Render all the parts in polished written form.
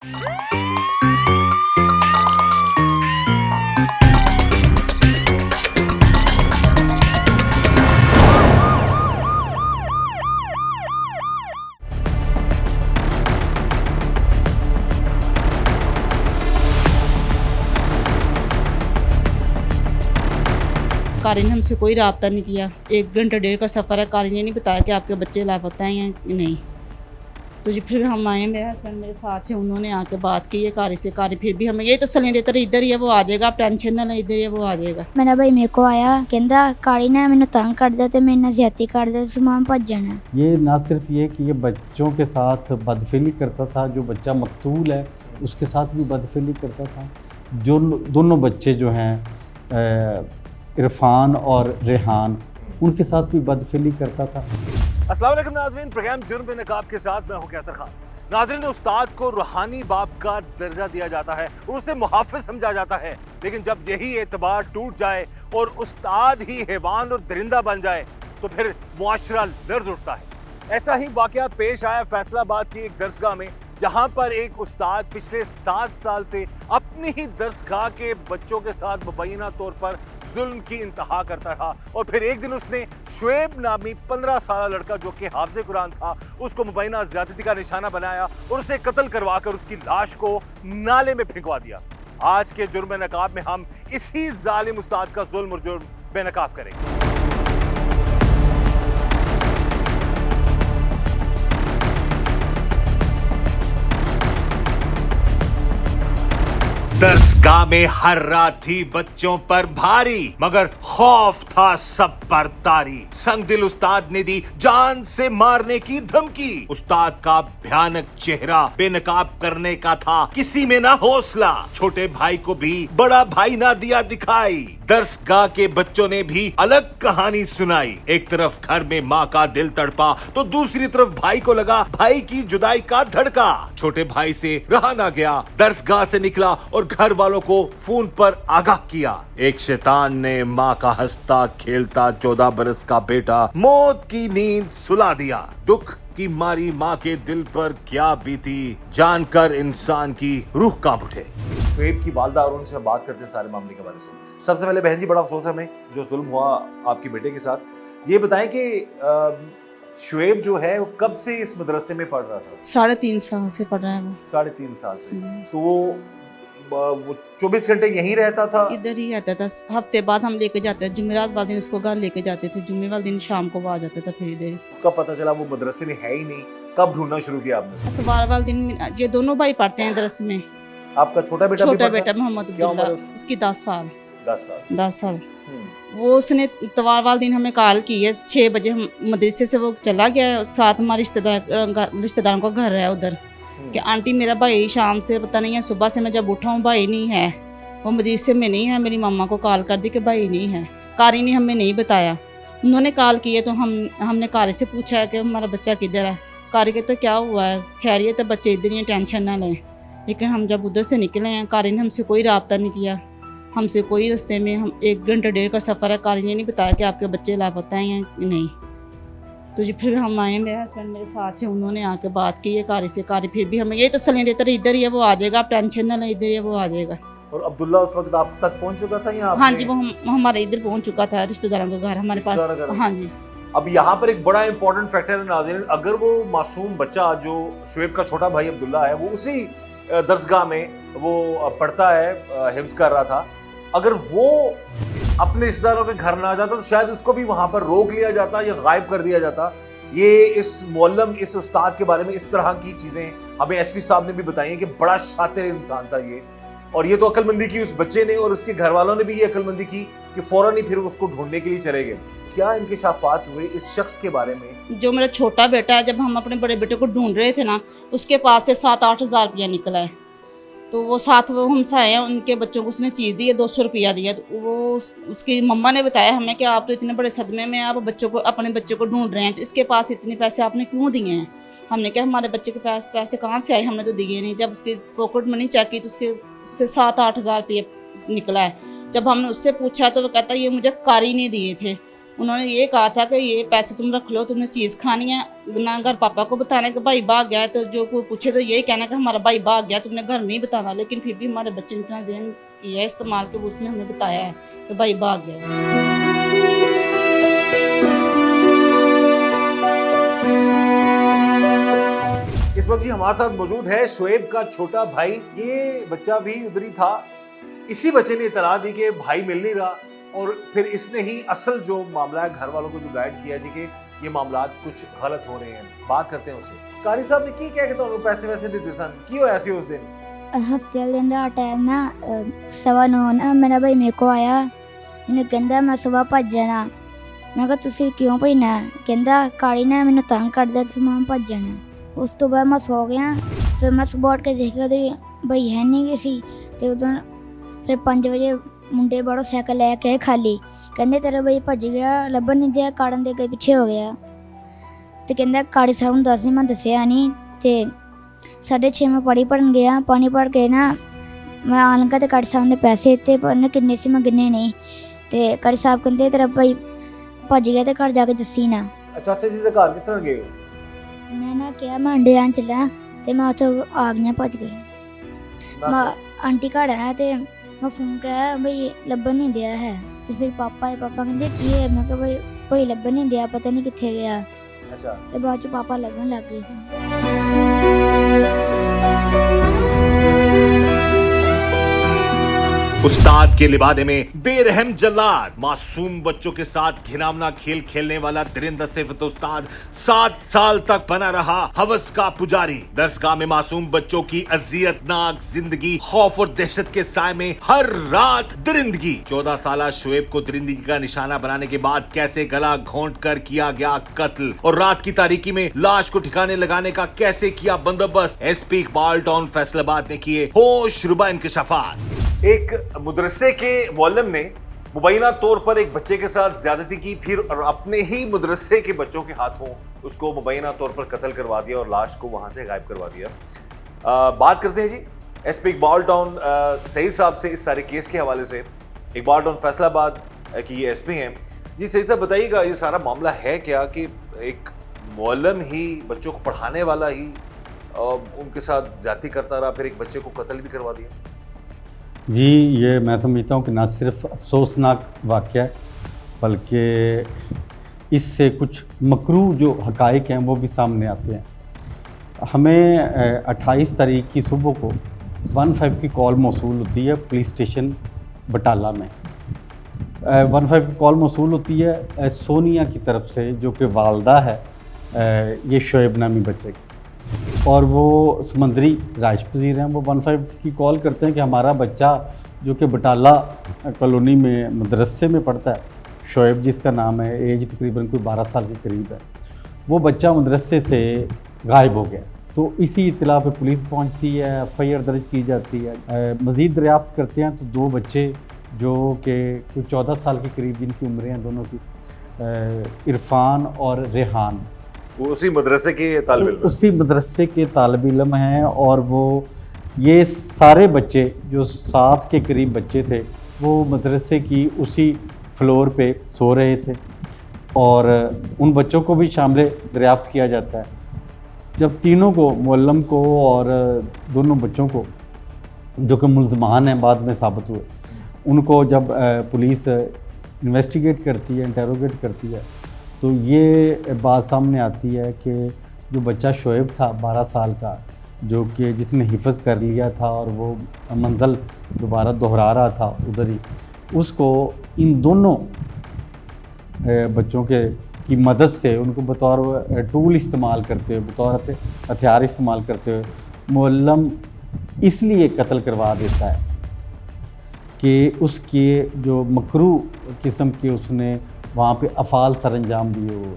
कारी ने हमसे कोई रब्ता नहीं किया। 1 घंटा डेढ़ का सफ़र है, कारी ने नहीं बताया कि आपके बच्चे लापता हैं या नहीं। तो जी फिर हम आए, मेरे हस्बैंड मेरे साथ हैं, उन्होंने आके बात की है कारी से। कारी फिर भी हमें यही तसल्ली देते रहे, इधर ही है वो आ जाएगा, आप टेंशन ना लें, इधर ही है वो आ जाएगा। मेरा भाई मेरे को आया, कहता कारी ने मैंने तंग कर दिया तो मैंने ज्यादती कर दिया, समान भज जाना। ये ना सिर्फ ये कि ये बच्चों के साथ बदफेली करता था, जो बच्चा मकतूल है उसके साथ भी बदफेली करता था। जो दोनों बच्चे जो हैं इरफान और रेहान, उनके साथ भी बदफेली करता था। अस्सलाम वालेकुम नाज़रीन, प्रोग्राम जुर्म पे नकाब के साथ मैं हूं कैसर खान। नाज़रीन, उस्ताद को रूहानी बाप का दर्जा दिया जाता है और उसे मुहाफ़िज़ समझा जाता है, लेकिन जब यही एतबार टूट जाए और उस्ताद ही हैवान और दरिंदा बन जाए तो फिर मुआशरा लर्ज़ उठता है। ऐसा ही वाक़या पेश आया फैसलाबाद की एक दरसगाह में, जहां पर एक उस्ताद पिछले 7 साल से अपनी ही दरसगाह के बच्चों के साथ मुबैना तौर पर जुल्म की इंतहा करता रहा। और फिर एक दिन उसने शुएब नामी 15 साल लड़का जो कि हाफ़िज़ कुरान था, उसको मुबैना ज़्यादती का निशाना बनाया और उसे कत्ल करवाकर उसकी लाश को नाले में फेंकवा दिया। आज के जुर्म नकाब में हम इसी जालिम उस्ताद का जुल्म और जुर्म बेनकाब करेंगे। दरसगाह में हर रात थी बच्चों पर भारी, मगर खौफ था सब पर तारी। संग दिल उस्ताद ने दी जान से मारने की धमकी। उस्ताद का भयानक चेहरा बेनकाब करने का था, किसी में ना हौसला। छोटे भाई को भी बड़ा भाई ना दिया दिखाई। दरसगाह के बच्चों ने भी अलग कहानी सुनाई। एक तरफ घर में माँ का दिल तड़पा तो दूसरी तरफ भाई को लगा भाई की जुदाई का धड़का। छोटे भाई से रहा ना गया, दरसगाह से निकला और घर वालों को फोन पर आगाह किया। एक शैतान ने माँ का हंसता खेलता 14 बरस का बेटा मौत की नींद सुला दिया। दुख की मारी माँ के दिल पर क्या बीती, जानकर इंसान की रूह कांप उठे। शुएब की वालदा और उनसे बात करते हैं सारे मामले के बारे से। सबसे पहले बहन जी, बड़ा अफसोस है हमें जो जुल्म हुआ आपके बेटे के साथ। ये बताएं कि शुएब जो है वो कब से इस मदरसे में पढ़ रहा था? 3.5 साल से पढ़ रहा है वो। 3.5 साल से। तो वो 24 घंटे यहीं रहता था? इधर ही रहता था। हफ्ते बाद हम लेके जाते थे, जुमेरात वाले दिन उसको घर लेके जाते थे, जुम्मे वाले दिन शाम को वो आ जाता था। फिर इधर कब पता चला वो मदरसे में है ही नहीं? कब ढूंढना शुरू किया आपने? इतवार वाले दिन ये दोनों भाई पढ़ते हैं दरस में। आपका छोटा बेटा मोहम्मद अब्दुल्ला, उसकी 10 साल। 10 साल। वो उसने इतवार वाले दिन हमें कॉल की है, 6 बजे हम मदरसे से वो चला गया। साथ हमारे रिश्तेदारों का घर है उधर, कि आंटी मेरा भाई शाम से पता नहीं है, सुबह से मैं जब उठा हूँ भाई नहीं है, वो मदरसे में नहीं है। मेरी मम्मा को कॉल कर दी कि भाई नहीं है। कारी ने हमें नहीं बताया। उन्होंने कॉल किए तो हमने कारी से पूछा है कि हमारा बच्चा किधर है। कारी कहते क्या हुआ है, खैरियत है, बच्चे इधर ही, टेंशन ना लें। लेकिन हम जब उधर से निकले हैं, कारी ने हमसे कोई रब्ता नहीं किया, हमसे कोई रास्ते में। हम 1 घंटा डेढ़ का सफ़र है, कारी ने नहीं बताया कि आपके बच्चे लापता हैं या नहीं। तो जी फिर हम आए, मेरे हस्बैंड मेरे साथ हैं, उन्होंने आके बात की है कारी से। कारी फिर भी हमें यही तसल्ली देते रहे, इधर ही है वो आ जाएगा, आप टेंशन ना लें, इधर ही है वो आ जाएगा। और अब्दुल्ला उस वक्त आप तक पहुंच चुका था या? हाँ जी, वो हमारे इधर पहुंच चुका था, रिश्तेदारों के घर हमारे पास। हाँ जी। अब यहाँ पर एक बड़ा इंपॉर्टेंट फैक्टर है नाज़रीन, अगर वो मासूम बच्चा जो शुएब का छोटा भाई अब्दुल्ला है, वो उसी दरसगाह में वो पढ़ता है, हिफ्ज़ कर रहा था, अगर वो अपने रिश्तेदारों के घर ना जाता तो शायद उसको भी वहां पर रोक लिया जाता या गायब कर दिया जाता। ये इस मौलम, इस उस्ताद के बारे में इस तरह की चीजें हमें एसपी साहब ने भी बताई हैं कि बड़ा शातिर इंसान था ये। और ये तो अक्लमंदी की उस बच्चे ने और उसके घर वालों ने भी ये अक्लमंदी की कि फौरन ही फिर उसको ढूंढने के लिए चले गए। क्या इंकिशाफात हुए इस शख्स के बारे में? जो मेरा छोटा बेटा है, जब हम अपने बड़े बेटे को ढूंढ रहे थे ना, उसके पास से 7-8 हज़ार रुपया निकला है। तो वो साथ वो हमसाए हैं, उनके बच्चों को उसने चीज़ दी है, 200 रुपया दिया। तो वो उसकी मम्मा ने बताया हमें कि आप तो इतने बड़े सदमे में, आप अपने बच्चे को ढूंढ रहे हैं, तो इसके पास इतने पैसे आपने क्यों दिए हैं? हमने कहा हमारे बच्चे के पास पैसे कहाँ से आए, हमने तो दिए नहीं। जब उसकी पॉकेट मनी चेक की तो उससे 7-8 हज़ार रुपये निकला है। जब हमने उससे पूछा तो वो कहता ये मुझे कारी ने दिए थे, उन्होंने ये कहा था कि ये पैसे तुम रख लो, तुमने चीज़ खानी है, ना घर पापा को बताना कि भाई भाग गया है, तो जो कोई पूछे तो यही कहना कि हमारा भाई भाग गया, तुमने घर नहीं बताना। लेकिन फिर भी हमारे बच्चे ने इतना जहन किया है इस्तेमाल कि उसने हमें बताया है कि भाई भाग गया है। इस वक्त जी हमारे साथ मौजूद है शुएब का छोटा भाई। ये बच्चा भी उधर ही था। इसी बच्चे ने इतला दी कि भाई मिल नहीं रहा, और फिर इसने ही असल जो मामला है घर वालों को जो गाइड किया जी कि ये मामलात कुछ गलत हो रहे हैं। बात करते हैं उससे। कारी साहब ने की क्या कि तुहानू पैसे वैसे देते सन की होया सी उस दिन? हफ्ते दिन रात टाइम ना 9:15 ना मेरा भाई मेरे को आया, मैंने कहंदा मैं सुबह भज जाना। मैं कहा तुसी क्यों भजना? कहंदा काली ने मैंने तंग करदा ते मैं भज जाना। उस तो बाद मैं सो गया। फिर मैं सुबह उठ के देखिया तो भाई है नहीं गई सी। ते उदों फिर 5 वजे मुंडे बड़ो साइकिल लेके खाली, कहंदे तेरा भाई भज गया, लभन नहीं दिया, काड़न दे के पीछे हो गया। ते कहंदा काड़ी साहब नूं दस, मैं दस्सिया नहीं। ते 6:30 में पानी भरन गया। पानी भर के ना मैं आन लगा तो काड़ी साहब ने पैसे दिते, पर किन्ने सी मैं गिने नहीं। ते काड़ी साहब कहंदे तेरा भाई भज गया ते घर जाके दस्सी ना। अच्छा जी दे घर किस तरह गए हो? मैं ना क्या मैं अंडे लान चला ते मैं उत्थे आ गई भज गई। मैं आंटी घर है ते मैं फोन कराया भाई लब्भन नहीं दिया है। ते फिर पापा कहंदे की है? मैं कहा भाई लब्भन नहीं दिया, पता नहीं कित्थे गया। अच्छा। ते बाद च पापा लभन लग गए सी। उस्ताद के लिबादे में बेरहम जल्लाद, मासूम बच्चों के साथ घिनौना खेल खेलने वाला दरिंदा सिफत उस्ताद 7 साल तक बना रहा हवस का पुजारी। दरसगाह में मासूम बच्चों की अजियतनाक जिंदगी, खौफ और दहशत के साए में हर रात दरिंदगी। 14 साल शुएब को दरिंदगी का निशाना बनाने के बाद कैसे गला घोंट कर किया गया कत्ल, और रात की तारीकी में लाश को ठिकाने लगाने का कैसे किया बंदोबस्त। एसपी इकबाल टाउन फैसलाबाद ने किए होश रुबा इंकशाफात। एक मदरसे के मुअल्लिम ने मुबैना तौर पर एक बच्चे के साथ ज्यादती की, फिर अपने ही मदरसे के बच्चों के हाथों उसको मुबैना तौर पर कत्ल करवा दिया और लाश को वहां से गायब करवा दिया। बात करते हैं जी एसपी इकबाल टाउन सईद साहब से इस सारे केस के हवाले से। इकबाल टाउन फैसलाबाद की ये एसपी हैं जी। सईद साहब बताइएगा ये सारा मामला है क्या कि एक मुअल्लिम ही बच्चों को पढ़ाने वाला ही उनके साथ ज्यादती करता रहा, फिर एक बच्चे को कत्ल भी करवा दिया? जी, ये मैं समझता हूँ कि ना सिर्फ अफसोसनाक वाक़या है, बल्कि इससे कुछ मकरूह जो हक़ाइक़ हैं वो भी सामने आते हैं। हमें 28 तारीख की सुबह को 15 की कॉल मौसूल होती है पुलिस स्टेशन बटाला में। 15 की कॉल मौसूल होती है सोनिया की तरफ से, जो कि वालदा है ये शुएब नामी बच्चे की, और वो समंदरी राइश पजीर हैं। वो 15 की कॉल करते हैं कि हमारा बच्चा जो कि बटाला कॉलोनी में मदरसे में पढ़ता है, शुएब जिसका नाम है, एज तकरीबन कोई 12 साल के करीब है, वो बच्चा मदरसे से गायब हो गया। तो इसी इत्तला पे पुलिस पहुंचती है, FIR दर्ज की जाती है। मज़ीद दरियाफ्त करते हैं तो 2 बच्चे जो कि कोई 14 साल के करीब जिनकी उम्रें हैं दोनों की, इरफान और रेहान, वो उसी मदरसे के तालिब इल्म, उसी मदरसे के तालिब इल्म हैं। और वो ये सारे बच्चे जो 7 के करीब बच्चे थे वो मदरसे की उसी फ्लोर पे सो रहे थे, और उन बच्चों को भी शामिल दरियाफ्त किया जाता है। जब तीनों को, मुअल्लिम को और दोनों बच्चों को, जो कि मुल्ज़मान हैं बाद में साबित हुए, उनको जब पुलिस इन्वेस्टिगेट करती है, इंटेरोगेट करती है, तो ये बात सामने आती है कि जो बच्चा शुएब था 12 साल का, जो कि जिसने हिफ़्ज़ कर लिया था और वो मंज़ल दोबारा दोहरा रहा था उधर ही, उसको इन दोनों बच्चों के की मदद से उनको बतौर टूल इस्तेमाल करते हुए, बतौर हथियार इस्तेमाल करते हुए मुअल्लिम इसलिए कत्ल करवा देता है कि उसके जो मकरूह किस्म के उसने वहाँ पे अफ़ाल सर अंजाम दिए हुए।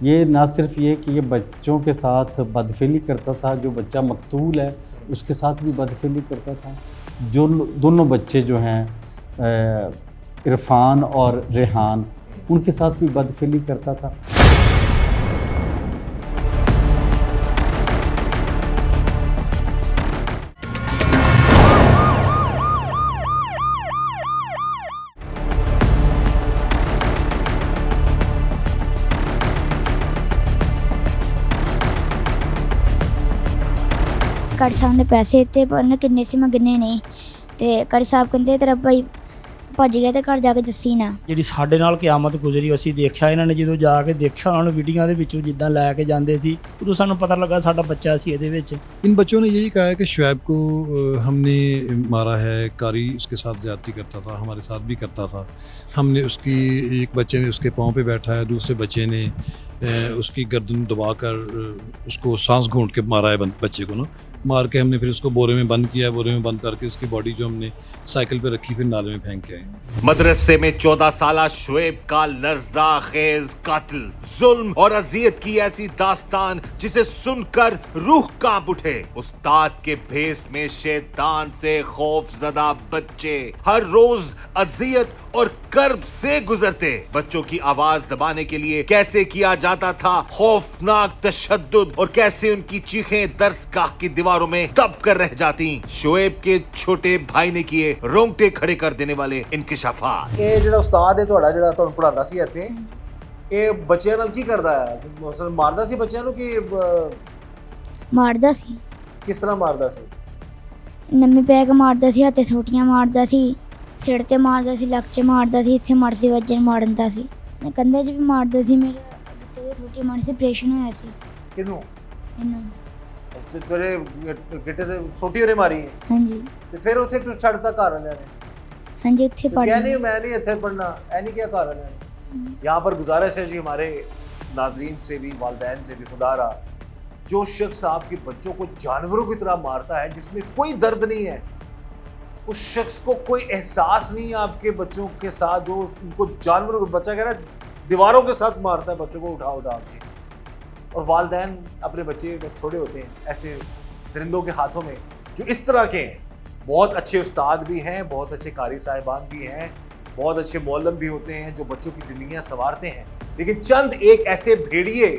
ये ना सिर्फ ये कि ये बच्चों के साथ बदफेली करता था, जो बच्चा मकतूल है उसके साथ भी बदफेली करता था। जो दोनों बच्चे जो हैं इरफान और रेहान, उनके साथ भी बदफेली करता था। ਕਾਰੀ ਸਾਹਿਬ ਨੇ ਪੈਸੇ ਦਿੱਤੇ ਪਰ ਉਹਨੇ ਕਿੰਨੇ ਸੀ ਮੈਂ ਗਿਣੇ ਨਹੀਂ। ਤੇ ਕਾਰੀ ਸਾਹਿਬ ਕਹਿੰਦੇ ਤੇਰਾ ਭਾਈ ਭੱਜ ਗਿਆ ਤੇ ਘਰ ਜਾ ਕੇ ਦੱਸੀ ਨਾ। ਜਿਹੜੀ ਸਾਡੇ ਨਾਲ ਕਿਆਮਤ ਗੁਜ਼ਰੀ ਅਸੀਂ ਦੇਖਿਆ, ਇਹਨਾਂ ਨੇ ਜਦੋਂ ਜਾ ਕੇ ਦੇਖਿਆ ਉਹਨਾਂ ਨੂੰ ਵੀਡੀਓ ਦੇ ਵਿੱਚੋਂ ਜਿੱਦਾਂ ਲੈ ਕੇ ਜਾਂਦੇ ਸੀ, ਉਦੋਂ ਸਾਨੂੰ ਪਤਾ ਲੱਗਾ ਸਾਡਾ ਬੱਚਾ ਸੀ ਇਹਦੇ ਵਿੱਚ। इन बच्चों ने यही कहा है कि शुएब को हमने मारा है, कारी उसके साथ ज़्यादती करता था, हमारे साथ भी करता था। हमने उसकी, एक बच्चे ने उसके पाँव पे बैठा है, दूसरे बच्चे ने उसकी गर्दन दबाकर उसको सांस घूंट के मारा है बच्चे को ना, मार के हमने फिर उसको बोरे में बंद किया। बोरे में बंद करके उसकी बॉडी जो हमने साइकिल पे रखी फिर नाले में फेंक के आए। मदरसे में 14 साला शुएब का लर्ज़ाखेज कत्ल, जुल्म और अजियत की ऐसी दास्तान जिसे सुनकर रूह कांप उठे। उस्ताद के भेस में शैतान से खौफजदा बच्चे हर रोज अजियत और कर्ब से गुजरते। बच्चों की आवाज दबाने के लिए कैसे किया जाता था खौफनाक तशद्दुद, और कैसे उनकी चीखें दरसगाह की दीवारों में दब कर रह जाती। शुएब के छोटे भाई ने किए रोंगटे खड़े कर देने वाले इंकिशाफात। ਇਹ ਜਿਹੜਾ ਉਸਤਾਦ ਹੈ ਤੁਹਾਡਾ ਜਿਹੜਾ ਤੁਹਾਨੂੰ ਪੜਾਉਂਦਾ ਸੀ ਇੱਥੇ, ਇਹ ਬੱਚਿਆਂ ਨਾਲ ਕੀ ਕਰਦਾ ਹੈ? ਮਸਲ ਮਾਰਦਾ ਸੀ ਬੱਚਿਆਂ ਨੂੰ ਕਿ ਮਾਰਦਾ ਸੀ। ਕਿਸ ਤਰ੍ਹਾਂ ਮਾਰਦਾ ਸੀ? ਨੰਮੀ ਪੈ ਕੇ ਮਾਰਦਾ ਸੀ, ਹੱਥੇ ਸੋਟੀਆਂ ਮਾਰਦਾ ਸੀ, ਸਿਰ ਤੇ ਮਾਰਦਾ ਸੀ, ਲੱਕ 'ਚ ਮਾਰਦਾ ਸੀ, ਇੱਥੇ ਮੜ ਸੀ ਵੱਜਣ ਮਾਰਦਾ ਸੀ, ਮੈਂ ਕੰਧੇ 'ਚ ਵੀ ਮਾਰਦਾ ਸੀ। ਮੇਰੇ ਗਿੱਟੇ ਦੀ ਸੋਟੀ ਮਾਰੀ ਸੀ, ਆਪਰੇਸ਼ਨ ਹੋਇਆ ਸੀ ਕਿਹਨੂੰ? ਇਹਨੂੰ। ਤੇਰੇ ਗਿੱਟੇ ਤੇ ਸੋਟੀ ਉਹਨੇ ਮਾਰੀ ਹੈ ਹਾਂਜੀ ਤੇ ਫਿਰ ਉੱਥੇ ਤੂੰ ਛੱਡਤਾ ਘਰ ਵਾਲਿਆਂ ਨੇ? ਹਾਂਜੀ ਇੱਥੇ ਪੜ੍ਹ क्या नहीं, मैं नहीं इतने पढ़ना है, नहीं क्या कर रहे हैं। यहाँ पर गुजारिश है जी हमारे नाजरीन से भी, वालदैन से भी, खुदा रहा जो शख्स आपके बच्चों को जानवरों की तरह मारता है जिसमें कोई दर्द नहीं है, उस शख्स को कोई एहसास नहीं है आपके बच्चों के साथ, जो उनको जानवरों को, बच्चा कह रहा है दीवारों के साथ मारता है बच्चों को उठा उठा के, और वालदैन अपने बच्चे बस छोड़े होते हैं ऐसे दरिंदों के हाथों में जो इस तरह के हैं। बहुत अच्छे उस्ताद भी हैं, बहुत अच्छे कारी साहिबान भी हैं, बहुत अच्छे मौलम भी होते हैं जो बच्चों की ज़िंदगियां संवारते हैं, लेकिन चंद एक ऐसे भेड़िए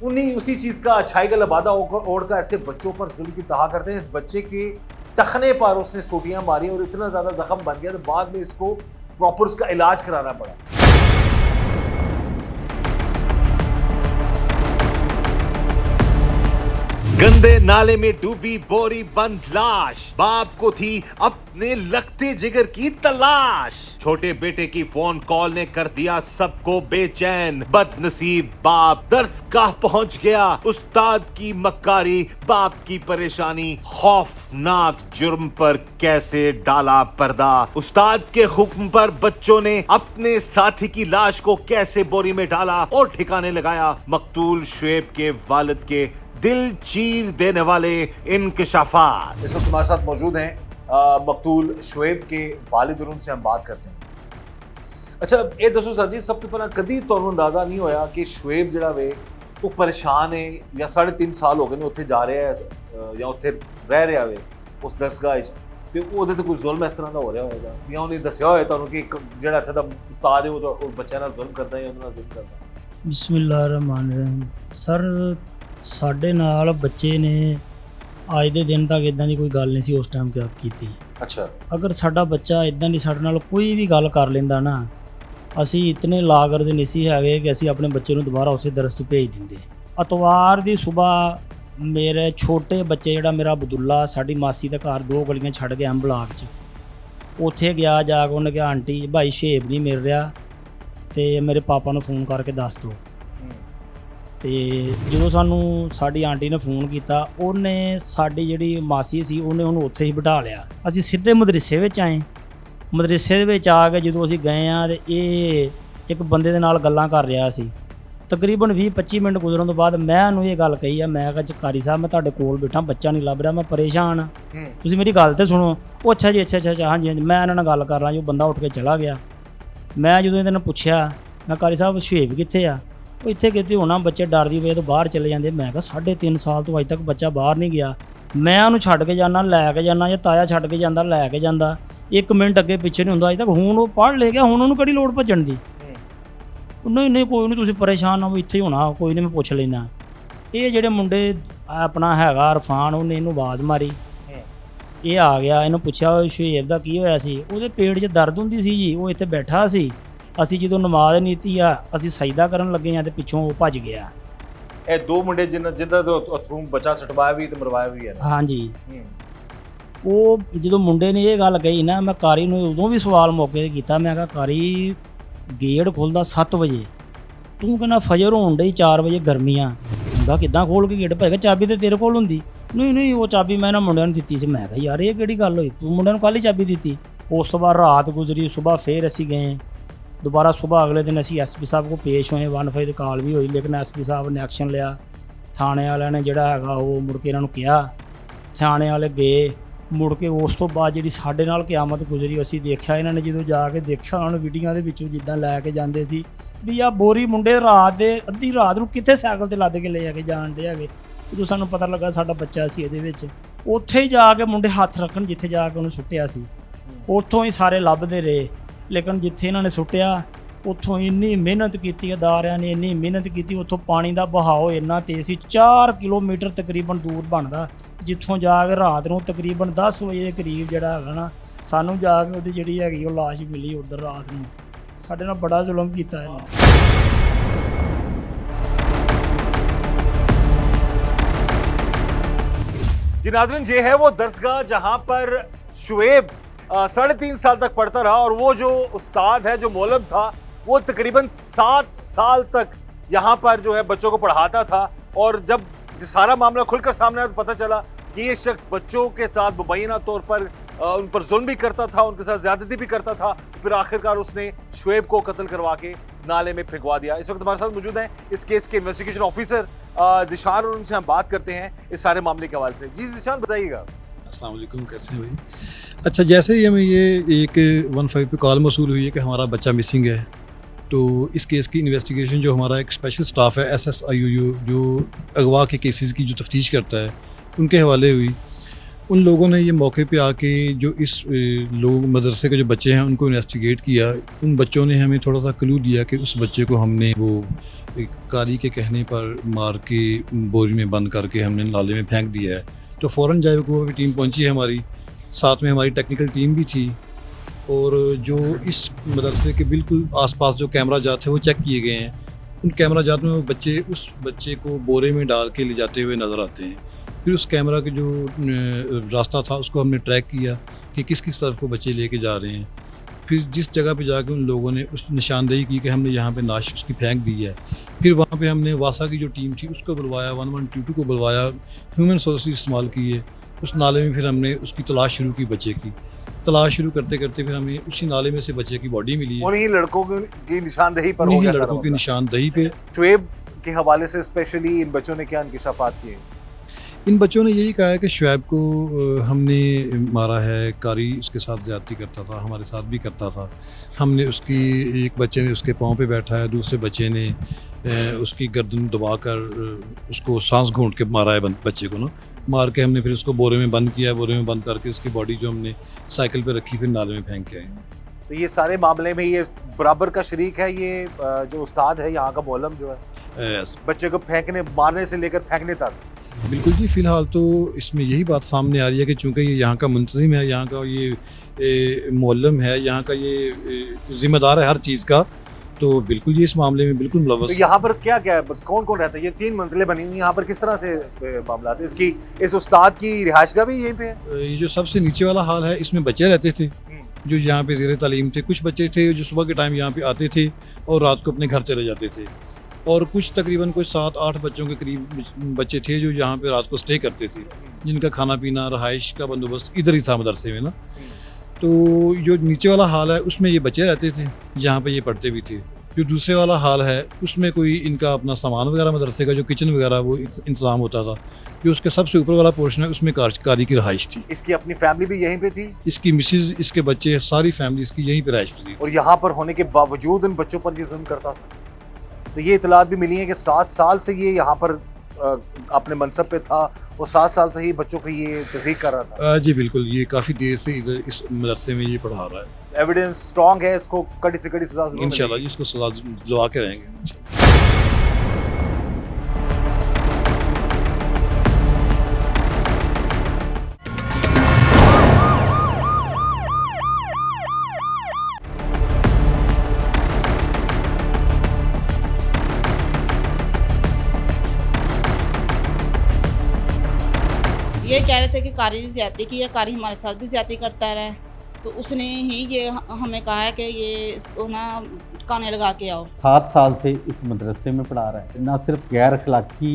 उन्हीं उसी चीज़ का अच्छाई का लबादा ओढ़कर ऐसे बच्चों पर जुल्म की तहा करते हैं। इस बच्चे के टखने पर उसने सोटियां मारी और इतना ज़्यादा ज़ख्म बन गया तो बाद में इसको प्रॉपर उसका इलाज कराना पड़ा। गंदे नाले में डूबी बोरी बंद लाश, बाप को थी अपने लगते जिगर की तलाश। छोटे बेटे की फोन कॉल ने कर दिया सबको बेचैन। बदनसीब बाप दरसगाह पहुंच गया, उस्ताद की मक्कारी, बाप की परेशानी, खौफनाक जुर्म पर कैसे डाला पर्दा। उस्ताद के हुक्म पर बच्चों ने अपने साथी की लाश को कैसे बोरी में डाला और ठिकाने लगाया। मकतूल शुएब के वालिद के दिल चीर देने वाले इंकिशाफात। इस वक्त हमारे साथ मौजूद हैं मकतूल शुएब के वालिद, और उनसे हम बात करते हैं। अच्छा ये दसो सर जी, सब तो पहला कभी तुहानू अंदाजा नहीं होया कि शुएब जिहड़ा वे वो परेशान है या 3.5 साल हो गए ने उत्थे जा रहा है या उत्थे रह रहा वे उस दरसगाह च, ते ਉਹਦੇ ਤੇ ਕੋਈ ਜ਼ੁਲਮ ਇਸ ਤਰ੍ਹਾਂ ਦਾ ਹੋ ਰਿਹਾ ਹੋਵੇਗਾ ਜਾਂ ਉਹਨੇ ਦੱਸਿਆ ਹੋਇਆ ਤੁਹਾਨੂੰ ਕਿ ਜਿਹੜਾ ਇੱਥੇ ਦਾ ਉਸਤਾਦ ਹੈ ਉਹ ਬੱਚਿਆਂ ਨਾਲ ਜ਼ੁਲਮ ਕਰਦਾ ਹੈ, ਉਹਨਾਂ ਨਾਲ ਜ਼ੁਲਮ ਕਰਦਾ? ਬਿਸਮਿਲ੍ਲਾਹਿਰਰਹਿਮਾਨਿਰਰਹੀਮ। ਸਰ ਸਾਡੇ ਨਾਲ ਬੱਚੇ ਨੇ ਅੱਜ ਦੇ ਦਿਨ ਤੱਕ ਇਦਾਂ ਦੀ ਕੋਈ ਗੱਲ ਨਹੀਂ ਸੀ ਉਸ ਟਾਈਮ ਕੀਤੀ। ਅੱਛਾ, ਅਗਰ ਸਾਡਾ ਬੱਚਾ ਇਦਾਂ ਦੀ ਸਾਡੇ ਨਾਲ ਕੋਈ ਵੀ ਗੱਲ ਕਰ ਲੈਂਦਾ ਨਾ, ਅਸੀਂ ਇਤਨੇ ਲਾਗਰ ਦੇ ਨਹੀਂ ਸੀ ਹੈਗੇ ਕਿ ਅਸੀਂ ਆਪਣੇ ਬੱਚੇ ਨੂੰ ਦੁਬਾਰਾ ਉਸੇ ਦਰਸ 'ਚ ਭੇਜ ਦਿੰਦੇ। ਐਤਵਾਰ ਦੀ ਸਵੇਰ ਮੇਰੇ ਛੋਟੇ ਬੱਚੇ ਜਿਹੜਾ ਮੇਰਾ ਅਬਦੁੱਲਾ, ਸਾਡੀ ਮਾਸੀ ਦਾ ਘਰ 2 ਗਲੀਆਂ ਛੱਡ ਕੇ ਬਲਾਕ 'ਚ, ਉੱਥੇ ਗਿਆ। ਜਾ ਕੇ ਉਹਨੇ ਕਿਹਾ ਆਂਟੀ ਭਾਈ ਸ਼ੇਬ ਨਹੀਂ ਮਿਲ ਰਿਹਾ ਤੇ ਮੇਰੇ ਪਾਪਾ ਨੂੰ ਫੋਨ ਕਰਕੇ ਦੱਸ ਦਿਓ। ਤੇ ਜਦੋਂ ਸਾਨੂੰ ਸਾਡੀ ਆਂਟੀ ਨੇ ਫੋਨ ਕੀਤਾ, ਉਹਨੇ ਸਾਡੀ ਜਿਹੜੀ ਮਾਸੀ ਸੀ ਉਹਨੇ ਉਹਨੂੰ ਉੱਥੇ ਹੀ ਬਿਠਾ ਲਿਆ। ਅਸੀਂ ਸਿੱਧੇ ਮਦਰਸੇ ਵਿੱਚ ਆਏ। ਮਦਰਸੇ ਦੇ ਵਿੱਚ ਆ ਕੇ ਜਦੋਂ ਅਸੀਂ ਗਏ ਆ ਤੇ ਇਹ ਇੱਕ ਬੰਦੇ ਦੇ ਨਾਲ ਗੱਲਾਂ ਕਰ ਰਿਹਾ ਸੀ। ਤਕਰੀਬਨ 20-25 ਮਿੰਟ ਗੁਜ਼ਰਨ ਤੋਂ ਬਾਅਦ ਮੈਂ ਉਹਨੂੰ ਇਹ ਗੱਲ ਕਹੀ ਆ, ਮੈਂ ਕਿਹਾ ਚਕਾਰੀ ਸਾਹਿਬ ਮੈਂ ਤੁਹਾਡੇ ਕੋਲ ਬੈਠਾ, ਬੱਚਾ ਨਹੀਂ ਲੱਭ ਰਿਹਾ, ਮੈਂ ਪਰੇਸ਼ਾਨ ਹਾਂ, ਤੁਸੀਂ ਮੇਰੀ ਗੱਲ ਤੇ ਸੁਣੋ। ਉਹ ਅੱਛਾ ਜੀ, ਅੱਛਾ ਹਾਂਜੀ ਹਾਂਜੀ, ਮੈਂ ਇਹਨਾਂ ਨਾਲ ਗੱਲ ਕਰ ਰਹਾ ਜੀ। ਉਹ ਬੰਦਾ ਉੱਠ ਕੇ ਚਲਾ ਗਿਆ। ਮੈਂ ਜਦੋਂ ਇਹਦੇ ਨਾਲ ਪੁੱਛਿਆ, ਮੈਂ ਕਾਰੀ ਸਾਹਿਬ ਸ਼ੇਬ ਕਿੱਥੇ ਆ? ਉਹ ਇੱਥੇ ਕਿਤੇ ਹੋਣਾ, ਬੱਚੇ ਡਰ ਦੀ ਵਜ੍ਹਾ ਤੋਂ ਬਾਹਰ ਚਲੇ ਜਾਂਦੇ। ਮੈਂ ਕਿਹਾ 3.5 ਸਾਲ ਤੋਂ ਅੱਜ ਤੱਕ ਬੱਚਾ ਬਾਹਰ ਨਹੀਂ ਗਿਆ। ਮੈਂ ਉਹਨੂੰ ਛੱਡ ਕੇ ਜਾਂਦਾ, ਲੈ ਕੇ ਜਾਂਦਾ, ਜਾਂ ਤਾਇਆ ਛੱਡ ਕੇ ਜਾਂਦਾ, ਲੈ ਕੇ ਜਾਂਦਾ, 1 ਮਿੰਟ ਅੱਗੇ ਪਿੱਛੇ ਨਹੀਂ ਹੁੰਦਾ ਅੱਜ ਤੱਕ। ਹੁਣ ਉਹ ਪੜ੍ਹ ਲੈ ਗਿਆ, ਹੁਣ ਉਹਨੂੰ ਕਿਹੜੀ ਲੋੜ ਭੱਜਣ ਦੀ? ਨਹੀਂ ਕੋਈ ਨਹੀਂ, ਤੁਸੀਂ ਪਰੇਸ਼ਾਨ ਨਾ ਹੋ, ਇੱਥੇ ਹੀ ਹੋਣਾ, ਕੋਈ ਨਹੀਂ ਮੈਂ ਪੁੱਛ ਲੈਂਦਾ। ਇਹ ਜਿਹੜੇ ਮੁੰਡੇ ਆਪਣਾ ਹੈਗਾ ਇਰਫਾਨ, ਉਹਨੇ ਇਹਨੂੰ ਆਵਾਜ਼ ਮਾਰੀ, ਇਹ ਆ ਗਿਆ। ਇਹਨੂੰ ਪੁੱਛਿਆ ਸ਼ੇਬ ਦਾ ਕੀ ਹੋਇਆ ਸੀ? ਉਹਦੇ ਪੇਟ 'ਚ ਦਰਦ ਹੁੰਦੀ ਸੀ ਜੀ। ਉਹ ਇੱਥੇ ਬੈਠਾ ਸੀ। ਅਸੀਂ ਜਦੋਂ ਨਮਾਜ਼ ਨੀਤੀ ਆ, ਅਸੀਂ ਸਜਦਾ ਕਰਨ ਲੱਗੇ ਆ ਤੇ ਪਿੱਛੋਂ ਉਹ ਭੱਜ ਗਿਆ। ਇਹ ਦੋ ਮੁੰਡੇ ਜਿਨ੍ਹਾਂ ਤੋਂ ਅਥਰੂ ਬੱਚਾ ਸਟਵਾਇਆ ਵੀ ਤੇ ਮਰਵਾਇਆ ਵੀ ਹੈ ਨਾ। ਹਾਂਜੀ ਉਹ ਜਦੋਂ ਮੁੰਡੇ ਨੇ ਇਹ ਗੱਲ ਕਹੀ ਨਾ, ਮੈਂ ਕਾਰੀ ਨੂੰ ਉਦੋਂ ਵੀ ਸਵਾਲ ਮੌਕੇ ਤੇ ਕੀਤਾ। ਮੈਂ ਕਿਹਾ ਕਾਰੀ ਗੇਟ ਖੁੱਲਦਾ 7 ਵਜੇ, ਤੂੰ ਕਹਿੰਦਾ ਫਜਰ ਹੋਣ ਡਈ 4 ਵਜੇ, ਗਰਮੀਆਂ ਹੁੰਦਾ ਕਿੱਦਾਂ ਖੋਲ ਕੇ ਗੇਟ ਭਾਵੇਂ ਚਾਬੀ ਤੇ ਤੇਰੇ ਕੋਲ ਹੁੰਦੀ। ਨਹੀਂ ਉਹ ਚਾਬੀ ਮੈਂ ਇਹਨਾਂ ਮੁੰਡਿਆਂ ਨੂੰ ਦਿੱਤੀ ਸੀ। ਮੈਂ ਕਿਹਾ ਯਾਰ ਇਹ ਕਿਹੜੀ ਗੱਲ ਹੋਈ, ਤੂੰ ਮੁੰਡਿਆਂ ਨੂੰ ਕੱਲ੍ਹ ਹੀ ਚਾਬੀ ਦਿੱਤੀ। ਉਸ ਤੋਂ ਬਾਅਦ ਰਾਤ ਗੁਜ਼ਰੀ, ਸਵੇਰ ਫੇਰ ਅਸੀਂ ਗਏ ਦੁਬਾਰਾ। ਸਵੇਰ ਅਗਲੇ ਦਿਨ ਅਸੀਂ ਐਸਪੀ ਸਾਹਿਬ ਕੋਲ ਪੇਸ਼ ਹੋਏ, 1 ਦੀ ਕਾਲ ਵੀ ਹੋਈ, ਲੇਕਿਨ ਐਸਪੀ ਸਾਹਿਬ ਨੇ ਐਕਸ਼ਨ ਲਿਆ। ਥਾਣੇ ਵਾਲਿਆਂ ਨੇ ਜਿਹੜਾ ਹੈਗਾ ਉਹ ਮੁੜ ਕੇ ਇਹਨਾਂ ਨੂੰ ਕਿਹਾ, ਥਾਣੇ ਵਾਲੇ ਗਏ। ਮੁੜ ਕੇ ਉਸ ਤੋਂ ਬਾਅਦ ਜਿਹੜੀ ਸਾਡੇ ਨਾਲ ਕਿਆਮਤ ਗੁਜ਼ਰੀ, ਅਸੀਂ ਦੇਖਿਆ ਇਹਨਾਂ ਨੇ ਜਦੋਂ ਜਾ ਕੇ ਦੇਖਿਆ ਉਹਨਾਂ ਨੂੰ ਵੀਡੀਓਆਂ ਦੇ ਵਿੱਚੋਂ ਜਿੱਦਾਂ ਲੈ ਕੇ ਜਾਂਦੇ ਸੀ ਵੀ ਆਹ ਬੋਰੀ ਮੁੰਡੇ ਰਾਤ ਦੇ ਅੱਧੀ ਰਾਤ ਨੂੰ ਕਿੱਥੇ ਸਾਈਕਲ ਤੇ ਲੱਦ ਕੇ ਲੈ ਕੇ ਜਾਣ ਡੇ ਹੈਗੇ। ਜਦੋਂ ਸਾਨੂੰ ਪਤਾ ਲੱਗਾ ਸਾਡਾ ਬੱਚਾ ਸੀ ਇਹਦੇ ਵਿੱਚ, ਉੱਥੇ ਹੀ ਜਾ ਕੇ ਮੁੰਡੇ ਹੱਥ ਰੱਖਣ ਜਿੱਥੇ ਜਾ ਕੇ ਉਹਨੂੰ ਸੁੱਟਿਆ ਸੀ, ਉੱਥੋਂ ਹੀ ਸਾਰੇ ਲੱਭਦੇ ਰਹੇ। ਲੇਕਿਨ ਜਿੱਥੇ ਇਹਨਾਂ ਨੇ ਸੁੱਟਿਆ ਉੱਥੋਂ ਇੰਨੀ ਮਿਹਨਤ ਕੀਤੀ ਅਦਾਰਿਆਂ ਨੇ, ਇੰਨੀ ਮਿਹਨਤ ਕੀਤੀ। ਉੱਥੋਂ ਪਾਣੀ ਦਾ ਬਹਾਓ ਇੰਨਾ ਤੇਜ਼ ਸੀ, 4 ਕਿਲੋਮੀਟਰ ਤਕਰੀਬਨ ਦੂਰ ਬਣਦਾ, ਜਿੱਥੋਂ ਜਾ ਕੇ ਰਾਤ ਨੂੰ ਤਕਰੀਬਨ 10 ਵਜੇ ਦੇ ਕਰੀਬ ਜਿਹੜਾ ਹੈਗਾ ਨਾ ਸਾਨੂੰ ਜਾ ਕੇ ਉਹਦੀ ਜਿਹੜੀ ਹੈਗੀ ਉਹ ਲਾਸ਼ ਮਿਲੀ ਉੱਧਰ ਰਾਤ ਨੂੰ। ਸਾਡੇ ਨਾਲ ਬੜਾ ਜ਼ੁਲਮ ਕੀਤਾ ਇਹਨੇ। जी नाज़रीन, ये है वो दरसगाह जहां पर शुएब 3.5 साल तक पढ़ता रहा और वो जो उस्ताद है, जो मौलम था, वो तकरीबन 7 साल तक यहाँ पर जो है बच्चों को पढ़ाता था। और जब सारा मामला खुलकर सामने आया तो पता चला कि ये शख्स बच्चों के साथ मुबैना तौर पर उन पर जुल्म भी करता था, उनके साथ ज़्यादती भी करता था। फिर आखिरकार उसने शुएब को कत्ल करवा के नाले में फेंकवा दिया। इस वक्त हमारे साथ मौजूद हैं इस केस के इन्वेस्टिगेशन ऑफिसर ज़िशान, और उनसे हम बात करते हैं इस सारे मामले के हवाले से। जी ज़िशान, बताइएगा। अस्सलाम वालेकुम, कैसे हैं भाई? अच्छा, जैसे ही हमें ये एक 15 पे कॉल मौसूल हुई है कि हमारा बच्चा मिसिंग है, तो इस केस की इन्वेस्टिगेशन जो हमारा एक स्पेशल स्टाफ है SSIUU जो अगवा के केसेस की जो तफ्तीश करता है, उनके हवाले हुई। उन लोगों ने ये मौके पे आके जो इस लोग मदरसे के जो बच्चे हैं उनको इन्वेस्टिगेट किया। उन बच्चों ने हमें थोड़ा सा क्लू दिया कि उस बच्चे को हमने वो एक कारी के कहने पर मार के बोरी में बंद करके हमने नाले में फेंक दिया है। तो फ़ौरन जाए को भी टीम पहुंची है हमारी, साथ में हमारी टेक्निकल टीम भी थी। और जो इस मदरसे के बिल्कुल आसपास जो कैमरा जात है वो चेक किए गए हैं। उन कैमरा जात में वो उस बच्चे को बोरे में डाल के ले जाते हुए नज़र आते हैं। फिर उस कैमरा के जो रास्ता था उसको हमने ट्रैक किया कि किस किस तरफ को बच्चे लेके जा रहे हैं। फिर जिस जगह पे जाके उन लोगों ने उस निशानदेही की कि हमने यहाँ पे लाश उसकी फेंक दी है, फिर वहाँ पे हमने वासा की जो टीम थी उसको बुलवाया, 1122 को बुलवाया, ह्यूमन सोर्स इस्तेमाल किए। उस नाले में फिर हमने उसकी तलाश शुरू की, बच्चे की तलाश शुरू करते करते फिर हमें उसी नाले में से बच्चे की बॉडी मिली है। उन्हीं लड़कों की निशानदेही पर हो गया, लड़कों की निशानदेही पे। शुएब के हवाले से स्पेशली इन बच्चों ने क्या इंकिशाफात किए? इन बच्चों ने यही कहा है कि शुएब को हमने मारा है, कारी उसके साथ ज़्यादती करता था, हमारे साथ भी करता था। हमने उसकी, एक बच्चे ने उसके पाँव पे बैठा है, दूसरे बच्चे ने उसकी गर्दन दबा कर उसको सांस घूंट के मारा है बच्चे को ना, मार के हमने फिर उसको बोरे में बंद किया। बोरे में बंद करके उसकी बॉडी जो हमने साइकिल पे रखी, फिर नाले में फेंक के आए। तो ये सारे मामले में ये बराबर का शरीक है, ये जो उस्ताद है यहाँ का मौलम जो है, बच्चे को फेंकने, मारने से लेकर फेंकने तक। बिल्कुल जी, फ़िलहाल तो इसमें यही बात सामने आ रही है कि चूँकि ये यहाँ का मुंतज़िम है, यहाँ का ये मौलम है, यहाँ का ये ज़िम्मेदार है हर चीज़ का, तो बिल्कुल ये इस मामले में बिल्कुल मुलव्वस। तो यहाँ पर क्या क्या है, कौन कौन रहता है? ये 3 मंजिलें बनी हुई, यहाँ पर किस तरह से मामला है? इसकी, इस उस्ताद की रिहाइशगाह भी यहीं पे है? ये जो सबसे नीचे वाला हाल है, इसमें बच्चे रहते थे जो यहाँ पे ज़ेर तालीम थे। कुछ बच्चे थे जो सुबह के टाइम यहाँ पे आते थे और रात को अपने घर चले जाते थे। और कुछ तकरीबन कोई 7-8 बच्चों के करीब बच्चे थे जो यहाँ पे रात को स्टे करते थे, जिनका खाना पीना, रहाइश का बंदोबस्त इधर ही था मदरसे में ना। तो जो नीचे वाला हाल है उसमें ये बच्चे रहते थे, जहाँ पे ये पढ़ते भी थे। जो दूसरे वाला हाल है उसमें कोई इनका अपना सामान वगैरह, मदरसे का जो किचन वगैरह वो इंतज़ाम होता था। जो उसके सबसे ऊपर वाला पोर्शन है उसमें कारी की रहाइश थी। इसकी अपनी फैमिली भी यहीं पे थी? इसकी मिसेज, इसके बच्चे, सारी फैमिली इसकी यहीं पे रहाइश पे थी। और यहाँ पर होने के बावजूद इन बच्चों पर ये जुल्म करता था। तो ये इतलात भी मिली है कि 7 साल से ये यहाँ पर अपने मनसब पे था और 7 साल से ही बच्चों को ये तज़ीक कर रहा था। जी बिल्कुल, ये काफ़ी देर से इधर इस मदरसे में ये पढ़ा रहा है। एविडेंस स्ट्रॉन्ग है, इसको कड़ी से कड़ी सजा इंशाल्लाह इसको सजा दिलवा के रहेंगे। ये कह रहे थे कि कारी ने ज्यादती की है, कारी हमारे साथ भी ज्यादती करता रहा है, तो उसने ही ये हमें कहा है कि ये इसको ना काने लगा के आओ। 7 साल से इस मदरसे में पढ़ा रहा है। ना सिर्फ गैर अखलाकी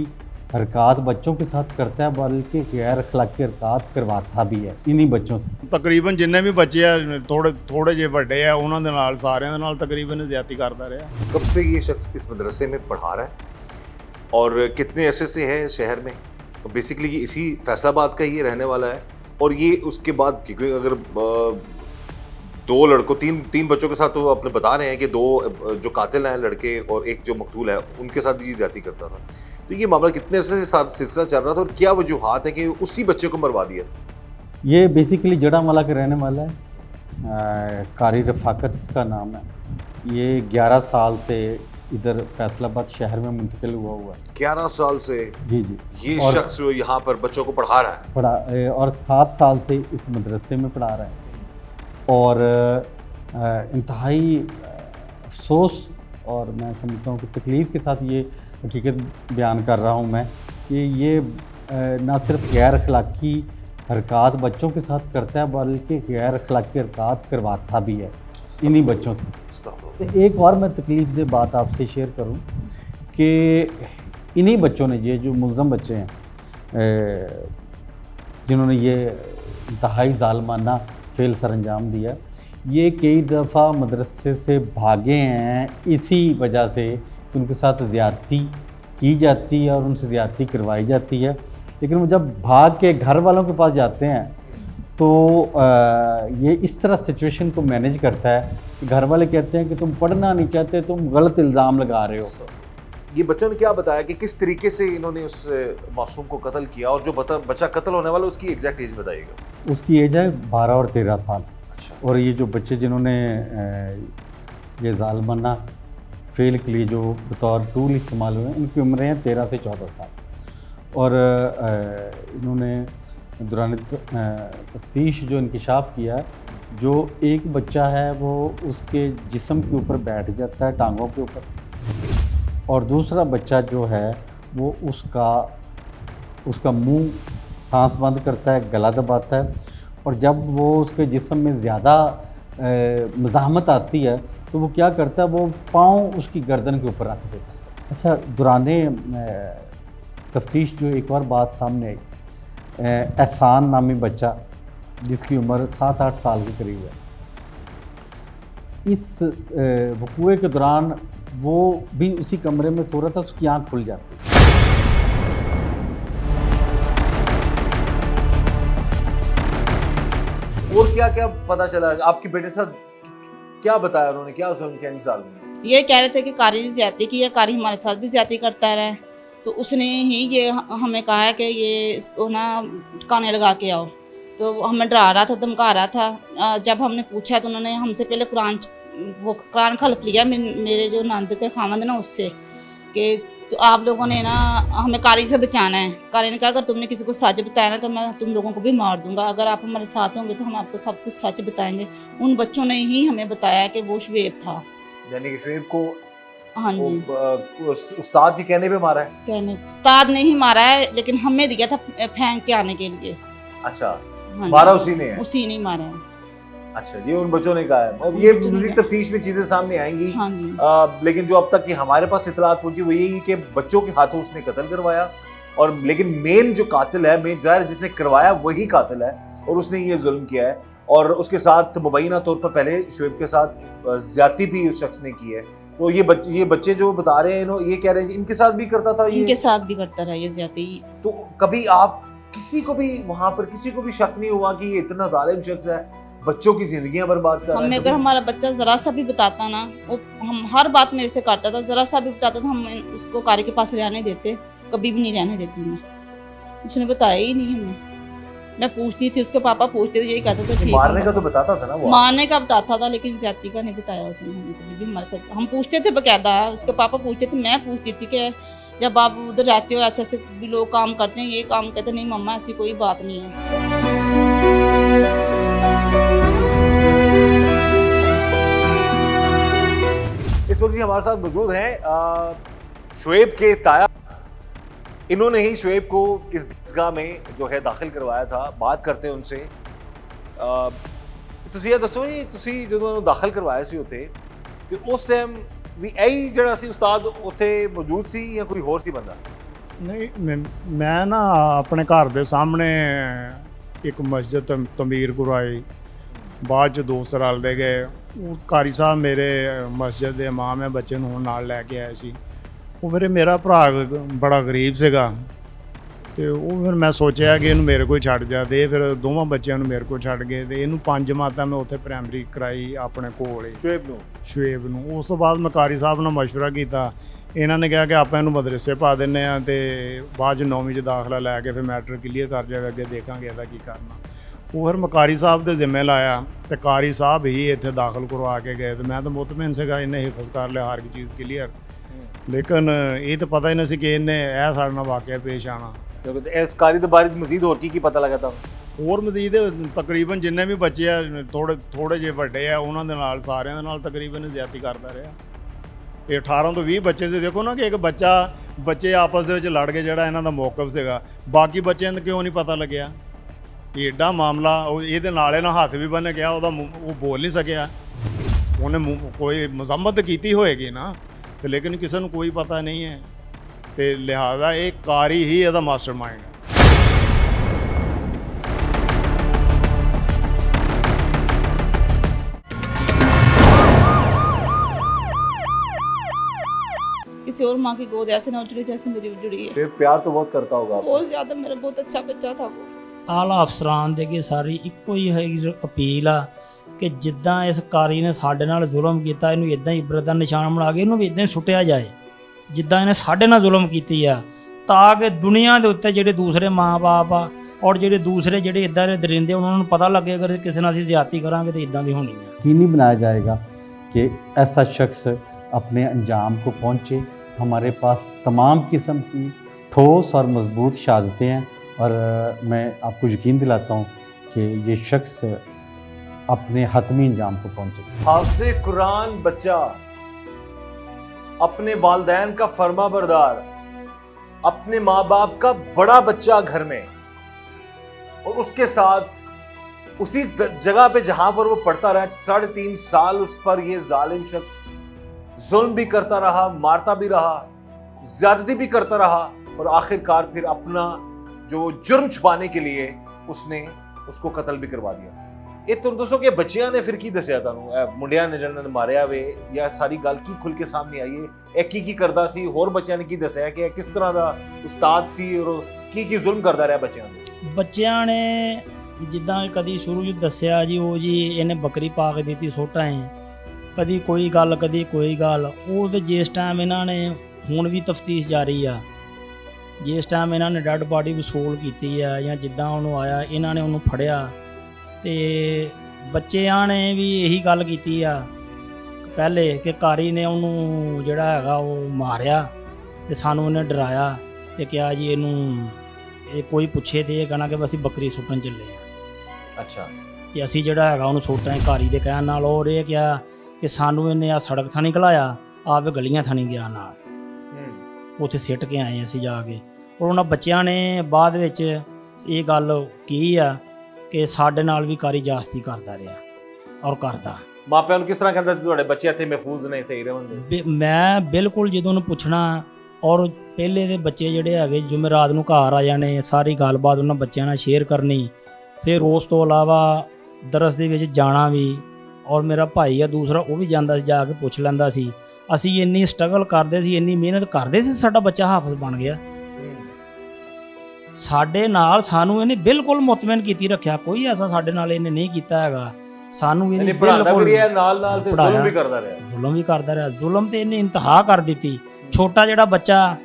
हरकत बच्चों के साथ करता है, बल्कि गैर अखलाकी हरकत करवाता भी है इन्हीं ਬੱਚੋਂ से। ਤਕਰੀਬਨ ਜਿੰਨੇ ਵੀ ਬੱਚੇ ਆ ਥੋੜੇ ਜਿਹੇ ਵੱਡੇ ਆ ਉਹਨਾਂ ਦੇ ਨਾਲ ਸਾਰਿਆਂ ਦੇ ਨਾਲ ਤਕਰੀਬਨ ਜ਼ਿਆਦਤੀ ਕਰਦਾ ਰਿਹਾ। कब से ये शख्स इस मदरसे में पढ़ा रहा है और कितने अरसे से है शहर में? बेसिकली ये इसी फैसलाबाद का ही रहने वाला है। और ये उसके बाद क्योंकि अगर दो लड़कों तीन बच्चों के साथ तो अपने बता रहे हैं कि 2 जो कातिल हैं लड़के और एक जो मकतूल है उनके साथ भी ज्यादती करता था। तो ये मामला कितने अरसे से सिलसिला चल रहा था और क्या वजूहात है कि उसी बच्चे को मरवा दिया? ये बेसिकली जड़ामाला का रहने वाला है, कारी रफ़ाकत इसका नाम है। ये 11 साल से इधर फैसलाबाद शहर में मुंतकिल हुआ है। 11 साल से जी ये और शख्स जो यहाँ पर बच्चों को पढ़ा रहा है। पढ़ा और 7 साल से इस मदरसे में पढ़ा रहा है। और इंतहाई अफसोस और मैं समझता हूँ कि तकलीफ़ के साथ ये हकीकत बयान कर रहा हूँ मैं कि ये ना सिर्फ गैर अखलाकी हरकत बच्चों के साथ करता है, बल्कि गैर अखलाकी हरकत करवाता भी है इन्हीं बच्चों से। तो एक और मैं तकलीफ़ दे बात आपसे शेयर करूं कि इन्हीं बच्चों ने, ये जो मुल्ज़म बच्चे हैं जिन्होंने ये इंतहाई ज़ालमाना फ़ेल सर अंजाम दिया, ये कई दफ़ा मदरसे से भागे हैं इसी वजह से कि उनके साथ ज़्यादती की जाती है और उनसे ज़्यादती करवाई जाती है। लेकिन वो जब भाग के घर वालों के पास जाते हैं तो ये इस तरह सिचुएशन को मैनेज करता है कि घर वाले कहते हैं कि तुम पढ़ना नहीं चाहते, तुम गलत इल्ज़ाम लगा रहे हो। ये बच्चों ने क्या बताया कि किस तरीके से इन्होंने उस मासूम को कत्ल किया और जो बच्चा कत्ल होने वाला उसकी एग्जैक्ट एज बताइएगा? उसकी एज है 12 और 13 साल। अच्छा। और ये जो बच्चे जिन्होंने ये ज़ालमाना फ़ेल के लिए जो बतौर टूल इस्तेमाल हुए हैं, इनकी उम्रें हैं 13 से 14 साल। और इन्होंने दौरान तफ्तीश जो इंकशाफ किया है, जो एक बच्चा है वो उसके जिस्म के ऊपर बैठ जाता है, टांगों के ऊपर, और दूसरा बच्चा जो है वो उसका मुंह सांस बंद करता है, गला दबाता है, और जब वो उसके जिस्म में ज़्यादा मज़ाहमत आती है तो वो क्या करता है, वो पाँव उसकी गर्दन के ऊपर रख देता है। अच्छा, दौराने तफ्तीश जो एक और बात सामने आई, एहसान नामी बच्चा जिसकी उम्र 7-8 साल के करीब है, इस वक़ूए के दौरान वो भी उसी कमरे में सो रहा था, उसकी आँख खुल जाती। और क्या क्या पता चला आपके बेटे साथ? क्या बताया उन्होंने, क्या जुल्म किया इन साल में? ये कह रहे थे कि कारी ने ज्यादती की है, कारी हमारे साथ भी ज्यादती करता रहा है, तो उसने ही ये हमें कहा है कि ये इसको ना काने लगा के आओ। तो हमें डरा रहा था, धमका रहा था। जब हमने पूछा तो उन्होंने हमसे पहले कुरान खल्फ लिया मेरे जो नंद के खामद ना उससे, कि तो आप लोगों ने ना हमें कारी से बचाना है। कारी ने कहा अगर तुमने किसी को सच बताया ना तो मैं तुम लोगों को भी मार दूंगा, अगर आप हमारे साथ होंगे तो हम आपको सब कुछ सच बताएंगे। उन बच्चों ने ही हमें बताया कि वो शुएब था। यानी कि शुएब को हाँ जी, उस्ताद के कहने पे मारा है? कहने उस्ताद ने ही मारा है, लेकिन हमें दिया था फेंक के आने के लिए। अच्छा, हाँ मारा उसी ने है? उसी ने मारा है। अच्छा, ये उन बच्चों ने कहा है। अब ये मज़ीद तफ्तीश में चीजें सामने आएंगी। हाँ जी। लेकिन जो अब तक की हमारे पास इतलात पहुंची वो यही कि बच्चों के हाथों उसने कत्ल करवाया, और लेकिन मेन जो कातिल है, मेन ज़ाहिर जिसने करवाया वही कातिल है, और उसने ये जुल्म किया है। और उसके साथ मुबैना तौर पर पहले शुएब के साथ ज्यादती भी उस शख्स ने की है। तो ये बच्चे जो बता रहे हैं, ये कह रहे हैं इनके साथ भी करता था, इनके साथ भी करता रहा ये ज्यादती। तो कभी आप किसी को भी वहां पर किसी को भी शक नहीं हुआ कि ये इतना जालिम शख्स है, बच्चों की जिंदगियां बर्बाद कर रहा है? हमें अगर हमारा बच्चा जरा सा भी बताता ना, वो हम हर बात मेरे से करता था, जरा सा भी बताता था हम उसको कारी के पास रहने देते, कभी भी नहीं रहने देती मैं। उसने बताया ही नहीं हमें। मैं पूछती थी, उसके पापा पूछते थे, यही कहता था ठीक। मारने का तो बताता था ना वो? मारने का बताता था, लेकिन ज्यादती का नहीं बताया उसने हमें कभी भी हमारे साथ। हम पूछते थे बकायदा, उसके पापा पूछते थे, मैं पूछती थी कि जब आप उधर रहते हो ऐसे ऐसे भी लोग काम करते हैं, ये काम कहते नहीं मम्मा ऐसी कोई बात नहीं है। इस वक्त जी हमारे साथ मौजूद हैं शुएब के ताया इन्होंने ही शुएब को इस दरगाह में जो है दाखिल करवाया था। बात करते हैं उनसे। ਤੁਸੀਂ ਇਹ ਦੱਸੋ ਜੀ, ਤੁਸੀਂ ਜਦੋਂ ਇਹਨੂੰ ਦਾਖਲ ਕਰਵਾਇਆ ਸੀ ਉੱਥੇ ਤੇ ਉਸ ਟਾਈਮ ਵੀ ਇਹੀ ਜਿਹੜਾ ਸੀ ਉਸਤਾਦ ਉੱਥੇ ਮੌਜੂਦ ਸੀ ਜਾਂ ਕੋਈ ਹੋਰ ਸੀ ਬੰਦਾ? ਨਹੀਂ ਮੈਂ ਨਾ ਆਪਣੇ ਘਰ ਦੇ ਸਾਹਮਣੇ ਇੱਕ ਮਸਜਿਦ ਤਮੀਰ ਕਰਵਾਈ, ਬਾਅਦ ਚ ਦੋਸਤ ਰਲਦੇ ਗਏ। ਉਹ ਕਾਰੀ ਸਾਹਿਬ ਮੇਰੇ ਮਸਜਿਦ ਦੇ ਇਮਾਮ ਹੈ, ਬੱਚੇ ਨੂੰ ਨਾਲ ਲੈ ਕੇ ਆਏ ਸੀ। ਉਹ ਫਿਰ ਮੇਰਾ ਭਰਾ ਬੜਾ ਗਰੀਬ ਸੀਗਾ ਤੇ ਉਹ ਫਿਰ ਮੈਂ ਸੋਚਿਆ ਕਿ ਇਹਨੂੰ ਮੇਰੇ ਕੋਲ ਛੱਡ ਜਾ ਦੇ। ਫਿਰ ਦੋਵਾਂ ਬੱਚਿਆਂ ਨੂੰ ਮੇਰੇ ਕੋਲ ਛੱਡ ਗਏ ਤੇ ਇਹਨੂੰ 5 ਜਮਾਤਾਂ ਮੈਂ ਉੱਥੇ ਪ੍ਰਾਇਮਰੀ ਕਰਾਈ ਆਪਣੇ ਕੋਲ ਹੀ, ਸ਼ੁਏਬ ਨੂੰ। ਉਸ ਤੋਂ ਬਾਅਦ ਮੈਂ ਕਾਰੀ ਸਾਹਿਬ ਨਾਲ ਮਸ਼ਵਰਾ ਕੀਤਾ। ਇਹਨਾਂ ਨੇ ਕਿਹਾ ਕਿ ਆਪਾਂ ਇਹਨੂੰ ਮਦਰਸੇ ਪਾ ਦਿੰਦੇ ਆ ਤੇ ਬਾਅਦ 'ਚ 9ਵੀਂ 'ਚ ਦਾਖਲਾ ਲੈ ਕੇ ਫਿਰ ਮੈਟ੍ਰਿਕ ਕਲੀਅਰ ਕਰ ਜਾਵੇ, ਅੱਗੇ ਦੇਖਾਂਗੇ ਇਹਦਾ ਕੀ ਕਰਨਾ। ਉਹ ਫਿਰ ਮੈਂ ਕਾਰੀ ਸਾਹਿਬ ਦੇ ਜ਼ਿੰਮੇ ਲਾਇਆ ਤੇ ਕਾਰੀ ਸਾਹਿਬ ਹੀ ਇੱਥੇ ਦਾਖਲ ਕਰਵਾ ਕੇ ਗਏ ਤੇ ਮੈਂ ਤਾਂ ਮੁਤਮਿਨ ਸੀਗਾ ਇਹਨੇ ਹਿਫਜ਼ ਕਰ ਲਿਆ ਹਰ ਇੱਕ ਚੀਜ਼ ਕਲੀਅਰ। ਲੇਕਿਨ ਇਹ ਤਾਂ ਪਤਾ ਹੀ ਨਹੀਂ ਸੀ ਕਿ ਇਹਨੇ ਇਹ ਸਾਡੇ ਨਾਲ ਵਾਕਿਆ ਪੇਸ਼ ਆਣਾ। ਇਸ ਕਾਰੀ ਦੇ ਬਾਰੇ ਮਜ਼ੀਦ ਹੋਰ ਕੀ ਪਤਾ ਲੱਗਾ ਤੁਹਾਨੂੰ? ਹੋਰ ਮਜ਼ੀਦ ਤਕਰੀਬਨ ਜਿੰਨੇ ਵੀ ਬੱਚੇ ਆ ਥੋੜੇ ਜਿਹੇ ਵੱਡੇ ਆ ਉਹਨਾਂ ਦੇ ਨਾਲ ਸਾਰਿਆਂ ਦੇ ਨਾਲ ਤਕਰੀਬਨ ਜ਼ਿਆਦਤੀ ਕਰਦਾ ਰਿਹਾ। ਇਹ 18 ਤੋਂ 20 ਬੱਚੇ ਸੀ। ਦੇਖੋ ਨਾ ਕਿ ਇੱਕ ਬੱਚੇ ਆਪਸ ਦੇ ਵਿੱਚ ਲੜ ਕੇ ਜਿਹੜਾ ਇਹਨਾਂ ਦਾ ਮੌਕਫ ਸੀਗਾ, ਬਾਕੀ ਬੱਚਿਆਂ ਨੂੰ ਕਿਉਂ ਨਹੀਂ ਪਤਾ ਲੱਗਿਆ? ਏਡਾ ਮਾਮਲਾ ਉਹ ਇਹਦੇ ਨਾਲ ਇਹਨਾਂ ਹੱਥ ਵੀ ਬੰਨ੍ਹ ਗਿਆ, ਉਹ ਬੋਲ ਨਹੀਂ ਸਕਿਆ। ਉਹਨੇ ਕੋਈ ਮਜ਼ੰਮਤ ਕੀਤੀ ਹੋਏਗੀ ਨਾ, ਤੇ ਲੇਕਿਨ ਕਿਸੇ ਨੂੰ ਕੋਈ ਪਤਾ ਨਹੀਂ ਹੈ ਤੇ ਲਿਹਾਜ਼ਾ ਇਹ ਕਾਰੀ ਹੀ ਇਹਦਾ ਮਾਸਟਰਮਾਈਂਡ ਹੈ। किसी और माँ की गोद ऐसे ना जुड़ी जैसे मेरी जुड़ी है। शुएब प्यार तो बहुत करता होगा आपको। बहुत ज़्यादा, मेरा बहुत अच्छा बच्चा था वो। ਆਲਾ ਅਫਸਰਾਂ ਦੇ ਅੱਗੇ ਸਾਰੀ ਇੱਕੋ ਹੀ ਹੈ ਅਪੀਲ ਆ ਕਿ ਜਿੱਦਾਂ ਇਸ ਕਾਰੀ ਨੇ ਸਾਡੇ ਨਾਲ ਜ਼ੁਲਮ ਕੀਤਾ, ਇਹਨੂੰ ਇਦਾਂ ਹੀ ਇਬਰਤ ਦਾ ਨਿਸ਼ਾਨ ਬਣਾ ਕੇ ਇਹਨੂੰ ਵੀ ਇਦਾਂ ਹੀ ਸੁੱਟਿਆ ਜਾਏ ਜਿੱਦਾਂ ਇਹਨੇ ਸਾਡੇ ਨਾਲ ਜ਼ੁਲਮ ਕੀਤੀ ਆ, ਤਾਂ ਕਿ ਦੁਨੀਆ ਦੇ ਉੱਤੇ ਜਿਹੜੇ ਦੂਸਰੇ ਮਾਂ-ਬਾਪ ਆ ਔਰ ਜਿਹੜੇ ਦੂਸਰੇ ਜਿਹੜੇ ਇਦਾਂ ਦੇ ਦਰਿੰਦੇ ਉਹਨਾਂ ਨੂੰ ਪਤਾ ਲੱਗੇ ਅਗਰ ਕਿਸੇ ਨਾਲ ਅਸੀਂ ਜ਼ਿਆਦਤੀ ਕਰਾਂਗੇ ਤਾਂ ਇਦਾਂ ਦੀ ਹੋਣੀ ਹੈ। यकीनी बनाया जाएगा कि ऐसा शख्स अपने अंजाम को पहुँचे। हमारे पास तमाम किस्म की ठोस और मजबूत शहादतें हैं और मैं आपको यकीन दिलाता हूँ कि ये शख्स अपने हतमी अंजाम को पहुँचे। हाफ़िज़े कुरान बच्चा, अपने वालिदैन का फर्मा बरदार, अपने माँ बाप का बड़ा बच्चा घर में, और उसके साथ उसी जगह पे जहां पर वो पढ़ता रहा 3.5 साल उस पर ये जालिम शख्स जुल्म भी करता रहा, मारता भी रहा, ज्यादती भी करता रहा, और आखिरकार फिर अपना जो जुर्म छुपाने के लिए उसने उसको कत्ल भी करवा दिया। ये तुम दोस्तों के बच्चियां ने फिर की दसिया तुहानू मुंडियां ने जिन्होंने मारिया वे या सारी गल की खुल के सामने आई है? की करदा सी? होर बच्चियां ने की दसिया कि किस तरह दा उस्ताद सी और की जुल्म करदा रहा बच्चियां दे? ਬੱਚਿਆਂ ਨੇ ਜਿੱਦਾਂ ਕਦੀ ਸ਼ੁਰੂ ਚ ਦੱਸਿਆ ਜੀ, ਉਹ ਜੀ ਇਹਨੇ ਬੱਕਰੀ ਪਾ ਕੇ ਦਿੱਤੀ ਸੋਟਾਂ ਹੈ, ਕਦੀ ਕੋਈ ਗੱਲ ਕਦੀ ਕੋਈ ਗੱਲ। ਉਹ ਤੇ ਜਿਸ ਟਾਈਮ ਇਹਨਾਂ ਨੇ, ਹੁਣ ਵੀ ਤਫਤੀਸ਼ ਜਾਰੀ ਆ, ਜਿਸ ਟਾਈਮ ਇਹਨਾਂ ਨੇ ਡੈਡ ਬਾਡੀ ਵਸੂਲ ਕੀਤੀ ਆ ਜਾਂ ਜਿੱਦਾਂ ਉਹਨੂੰ ਆਇਆ ਇਹਨਾਂ ਨੇ ਉਹਨੂੰ ਫੜਿਆ ਤੇ ਬੱਚਿਆਂ ਨੇ ਵੀ ਇਹੀ ਗੱਲ ਕੀਤੀ ਆ ਪਹਿਲੇ ਕਿ ਕਾਰੀ ਨੇ ਉਹਨੂੰ ਜਿਹੜਾ ਹੈਗਾ ਉਹ ਮਾਰਿਆ ਤੇ ਸਾਨੂੰ ਉਹਨੇ ਡਰਾਇਆ ਤੇ ਕਿਹਾ ਜੀ ਇਹਨੂੰ ਇਹ ਕੋਈ ਪੁੱਛੇ ਤੇ ਇਹ ਕਹਿਣਾ ਕਿ ਅਸੀਂ ਬੱਕਰੀ ਸੁੱਟਣ ਚੱਲੇ ਆ। ਅੱਛਾ। ਤੇ ਅਸੀਂ ਜਿਹੜਾ ਹੈਗਾ ਉਹਨੂੰ ਸੁੱਟਾਂ ਕਾਰੀ ਦੇ ਕਹਿਣ ਨਾਲ, ਔਰ ਇਹ ਕਿਹਾ ਕਿ ਸਾਨੂੰ ਇਹਨੇ ਆ ਸੜਕ ਥਾਂ ਨਹੀਂ ਘਲਾਇਆ, ਆਪੇ ਗਲੀਆਂ ਥਾਂ ਨਹੀਂ ਗਿਆ ਨਾਲ, ਉੱਥੇ ਸਿੱਟ ਕੇ ਆਏ ਅਸੀਂ ਜਾ ਕੇ। ਔਰ ਉਹਨਾਂ ਬੱਚਿਆਂ ਨੇ ਬਾਅਦ ਵਿੱਚ ਇਹ ਗੱਲ ਕੀ ਆ ਕਿ ਸਾਡੇ ਨਾਲ ਵੀ ਕਾਰੀ ਜਾਸਤੀ ਕਰਦਾ ਰਿਹਾ ਔਰ ਕਰਦਾ। ਮਾਪਿਆਂ ਨੂੰ ਕਿਸ ਤਰ੍ਹਾਂ ਕਹਿੰਦਾ ਸੀ ਤੁਹਾਡੇ ਬੱਚੇ ਇੱਥੇ ਮਹਿਫੂਜ਼ ਨੇ, ਸਹੀ ਰਹਿਣਗੇ? ਮੈਂ ਬਿਲਕੁਲ ਜਦੋਂ ਉਹਨੂੰ ਪੁੱਛਣਾ, ਔਰ ਪਹਿਲੇ ਦੇ ਬੱਚੇ ਜਿਹੜੇ ਹੈਗੇ ਜੁਮੇਰਾਤ ਨੂੰ ਘਰ ਆ ਜਾਣੇ, ਸਾਰੀ ਗੱਲਬਾਤ ਉਹਨਾਂ ਬੱਚਿਆਂ ਨਾਲ ਸ਼ੇਅਰ ਕਰਨੀ। ਫਿਰ ਉਸ ਤੋਂ ਇਲਾਵਾ ਦਰਸ ਦੇ ਵਿੱਚ ਜਾਣਾ ਵੀ, ਔਰ ਮੇਰਾ ਭਾਈ ਆ ਦੂਸਰਾ ਉਹ ਵੀ ਜਾਂਦਾ ਸੀ, ਜਾ ਕੇ ਪੁੱਛ ਲੈਂਦਾ ਸੀ। ਅਸੀਂ ਇੰਨੀ ਸਟਰਗਲ ਕਰਦੇ ਸੀ, ਇੰਨੀ ਮਿਹਨਤ ਕਰਦੇ ਸੀ, ਸਾਡਾ ਬੱਚਾ ਹਾਫਿਜ਼ ਬਣ ਗਿਆ। ਸਾਡੇ ਨਾਲ ਸਾਨੂੰ ਇਹਨੇ ਬਿਲਕੁਲ ਮੁਤਮਿਨ ਕੀਤੀ ਰੱਖਿਆ, ਕੋਈ ਐਸਾ ਸਾਡੇ ਨਾਲ ਇਹਨੇ ਨਹੀਂ ਕੀਤਾ ਹੈਗਾ। ਸਾਨੂੰ ਇਹਨੇ ਬਿਲਕੁਲ ਨਾਲ ਤੇ ਜ਼ੁਲਮ ਵੀ ਕਰਦਾ ਰਿਹਾ, ਜ਼ੁਲਮ ਵੀ ਕਰਦਾ ਰਿਹਾ। ਜ਼ੁਲਮ ਤੇ ਇਹਨੇ ਇੰਤਹਾ ਕਰ ਦਿੱਤੀ। ਛੋਟਾ ਜਿਹੜਾ ਬੱਚਾ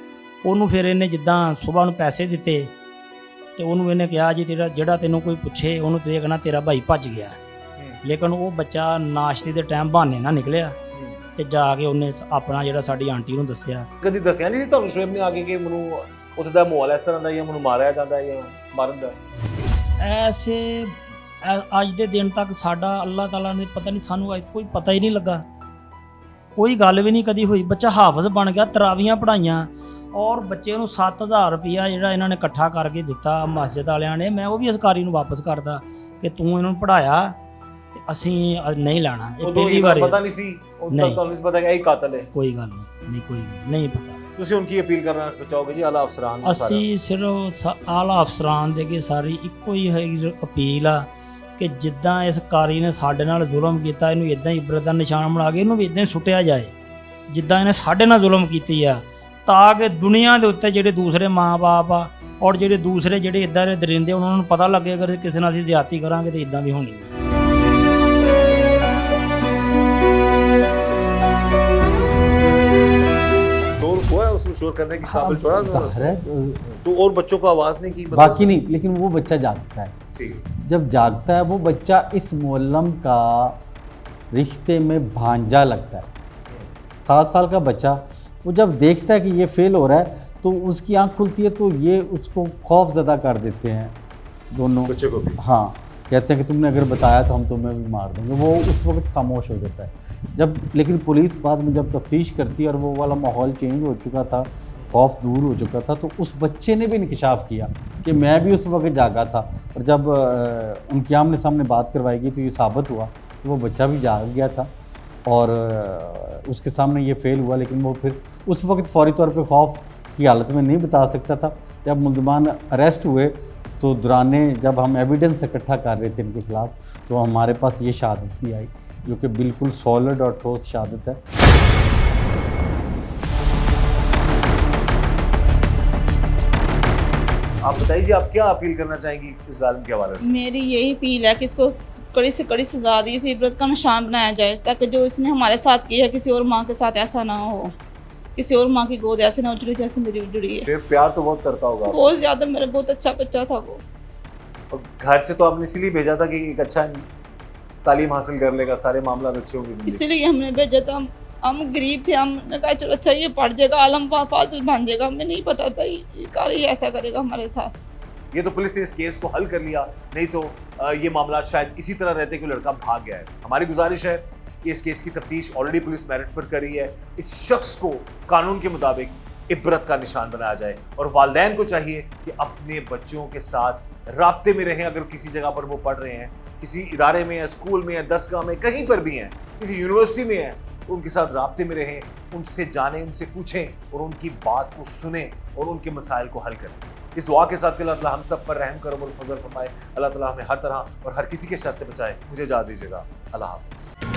ਉਹਨੂੰ ਫਿਰ ਇਹਨੇ ਜਿੱਦਾਂ ਸਵੇਰ ਨੂੰ ਪੈਸੇ ਦਿੱਤੇ ਤੇ ਉਹਨੂੰ ਇਹਨੇ ਕਿਹਾ ਜੀ ਤੇਰਾ ਜਿਹੜਾ ਤੈਨੂੰ ਕੋਈ ਪੁੱਛੇ ਉਹਨੂੰ ਤੂੰ ਕਹਿਣਾ ਤੇਰਾ ਭਾਈ ਭੱਜ ਗਿਆ। ਲੇਕਿਨ ਉਹ ਬੱਚਾ ਨਾਸ਼ਤੇ ਦੇ ਟਾਈਮ ਬਹਾਨੇ ਨਾਲ ਨਿਕਲਿਆ ਤੇ ਜਾ ਕੇ ਉਹਨੇ ਆਪਣਾ ਜਿਹੜਾ ਸਾਡੀ ਆਂਟੀ ਨੂੰ ਦੱਸਿਆ। ਕਦੀ ਦੱਸਿਆ ਨਹੀਂ ਸੀ ਤੁਹਾਨੂੰ ਸ਼ੁਏਬ ਨੇ ਆ ਕੇ ਕਿ ਮੈਨੂੰ ਉੱਥੇ ਦਾ ਮਾਹੌਲ ਇਸ ਤਰ੍ਹਾਂ ਦਾ ਜਾਂ ਮੈਨੂੰ ਮਾਰਿਆ ਜਾਂਦਾ ਜਾਂ ਮਾਰਨ ਦਾ? ਐਸੇ ਅੱਜ ਦੇ ਦਿਨ ਤੱਕ ਸਾਡਾ ਅੱਲਾਹ ਤਾਲਾ ਨੇ ਪਤਾ ਨਹੀਂ, ਸਾਨੂੰ ਅੱਜ ਕੋਈ ਪਤਾ ਹੀ ਨਹੀਂ ਲੱਗਾ, ਕੋਈ ਗੱਲ ਵੀ ਨਹੀਂ ਕਦੀ ਹੋਈ। ਬੱਚਾ ਹਾਫਿਜ਼ ਬਣ ਗਿਆ, ਤਰਾਵੀਆਂ ਪੜ੍ਹਾਈਆਂ, ਔਰ ਬੱਚੇ ਨੂੰ 7000 ਰੁਪਇਆ ਜਿਹੜਾ ਇਹਨਾਂ ਨੇ ਇਕੱਠਾ ਕਰਕੇ ਦਿੱਤਾ ਮਸਜਿਦ ਵਾਲਿਆਂ ਨੇ, ਮੈਂ ਉਹ ਵੀ ਅਸਕਾਰੀ ਨੂੰ ਵਾਪਸ ਕਰਦਾ ਕਿ ਤੂੰ ਇਹਨਾਂ ਨੂੰ ਪੜਾਇਆ ਤੇ ਅਸੀਂ ਨਹੀਂ ਲੈਣਾ। ਇਹ ਉਦੋਂ ਪਹਿਲੀ ਇਹ ਵਾਰ ਪਤਾ ਨਹੀਂ ਸੀ, ਉਦੋਂ ਨਹੀਂ। ਤੁਹਾਨੂੰ ਨਹੀਂ ਪਤਾ ਕਿ ਇਹ ਕਾਤਲ ਹੈ। ਕੋਈ ਗੱਲ ਨਹੀਂ, ਕੋਈ ਨਹੀਂ ਪਤਾ। ਤੁਸੀਂ ਉਨकी ਅਪੀਲ ਕਰਨਾ ਚਾਹੋਗੇ ਜੀ ਆਲਾ ਅਫਸਰਾਨ ਨੂੰ? ਅਸੀਂ ਸਿਰਫ ਆਲਾ ਅਫਸਰਾਨ ਦੇ ਕੇ ਸਾਰੀ ਇੱਕੋ ਹੀ ਹੈਗੀ ਅਪੀਲ ਆ ਕਿ ਜਿੱਦਾਂ ਇਸ ਕਾਰੀ ਨੇ ਸਾਡੇ ਨਾਲ ਜ਼ੁਲਮ ਕੀਤਾ, ਇਹਨੂੰ ਇਦਾਂ ਹੀ ਇਬਰਤ ਦਾ ਨਿਸ਼ਾਨ ਬਣਾ ਕੇ ਇਹਨੂੰ ਵੀ ਇਦਾਂ ਹੀ ਸੁੱਟਿਆ ਜਾਏ ਜਿੱਦਾਂ ਇਹਨੇ ਸਾਡੇ ਨਾਲ ਜ਼ੁਲਮ ਕੀਤੀ ਆ, ਤਾਂ ਕਿ ਦੁਨੀਆ ਦੇ ਉੱਤੇ ਜਿਹੜੇ ਦੂਸਰੇ ਮਾਂ-ਬਾਪ ਆ ਔਰ ਜਿਹੜੇ ਦੂਸਰੇ ਜਿਹੜੇ ਇਦਾਂ ਦੇ ਦਰਿੰਦੇ ਉਹਨਾਂ ਨੂੰ ਪਤਾ ਲੱਗੇ ਅਗਰ ਕਿਸੇ ਨਾਲ ਅਸੀਂ ਜ਼ਿਆਦਤੀ ਕਰਾਂਗੇ ਤਾਂ ਇਦਾਂ ਵੀ ਹੋਣੀ ਹੈ। शोर हुआ है, उसने शोर करने के काबिल छोड़ा ज़ाहिर है, तो और बच्चों को आवाज़ नहीं की? बाकी नहीं, लेकिन वो बच्चा जागता है। ठीक है। जब जागता है वो बच्चा इस मुअल्लम का रिश्ते में भांजा लगता है। 7 साल का बच्चा वो जब देखता है कि ये फेल हो रहा है तो उसकी आंख खुलती है, तो ये उसको खौफ ज़दा कर देते हैं दोनों बच्चे को भी। हाँ, कहते हैं कि तुमने अगर बताया तो हम तुम्हें भी मार देंगे। वो उस वक्त खामोश हो जाता है। जब लेकिन पुलिस बाद में जब तफ्तीश करती है और वो वाला माहौल चेंज हो चुका था, खौफ दूर हो चुका था, तो उस बच्चे ने भी इंकशाफ किया कि मैं भी उस वक्त जागा था। और जब उनके आमने सामने बात करवाई गई तो ये साबित हुआ कि वो बच्चा भी जाग गया था और उसके सामने ये फेल हुआ। लेकिन वो फिर उस वक्त फौरी तौर पे खौफ की हालत में नहीं बता सकता था। जब मुल्ज़मान अरेस्ट हुए तो दौराने जब हम एविडेंस इकट्ठा कर रहे थे इनके ख़िलाफ़, तो हमारे पास ये शहादत भी आई जो कि बिल्कुल सॉलिड और ठोस शहादत है। आप बताइए जी, आप क्या अपील करना चाहेंगी इस जालिम के हवाले से? मेरी यही अपील है कि इसको कड़ी से कड़ी सजा दी, इसे इबरत का निशान बनाया जाए, ताकि जो इसने हमारे साथ किया है किसी और माँ के साथ ऐसा ना हो, किसी और माँ की गोद ऐसे ना उजड़ी जैसे मेरी उजड़ी है। शेर प्यार तो बहुत करता होगा आपको। बहुत ज़्यादा, मेरा बहुत अच्छा बच्चा था वो। और घर से तो आपने इसीलिए भेजा था कि एक अच्छा तालीम हासिल कर लेगा, सारे मामला अच्छे होंगे जिंदगी। इसीलिए हमने भेजा था। हम गरीब थे, हमने कहा चलो अच्छा ये पढ़ जाएगा, आलम फाजिल बन जाएगा। हमें नहीं पता था ये कारी ऐसा करेगा हमारे साथ। ये तो पुलिस ने इस केस को हल कर लिया, नहीं तो ये मामला शायद इसी तरह रहते कि लड़का भाग गया है। हमारी गुजारिश है कि इस केस की तफ्तीश ऑलरेडी पुलिस मेरिट पर कर रही है। इस शख्स को कानून के मुताबिक इबरत का निशान बनाया जाए और वालिदैन को चाहिए कि अपने बच्चों के साथ राब्ते में रहें। अगर किसी जगह पर वो पढ़ रहे हैं, किसी इदारे में या स्कूल में या दरसगाह में, कहीं पर भी हैं, किसी यूनिवर्सिटी में हैं, तो उनके साथ राब्ते में रहें, उनसे जानें, उनसे पूछें और उनकी बात को सुनें और उनके मसाइल को हल करें। इस दुआ के साथ कि अल्लाह ताला हम सब पर रहम करम और फजल फरमाए। अल्लाह ताला हमें हर तरह और हर किसी के शर से बचाए। मुझे इजाज़त दीजिएगा। अल्लाह हाफ़िज़।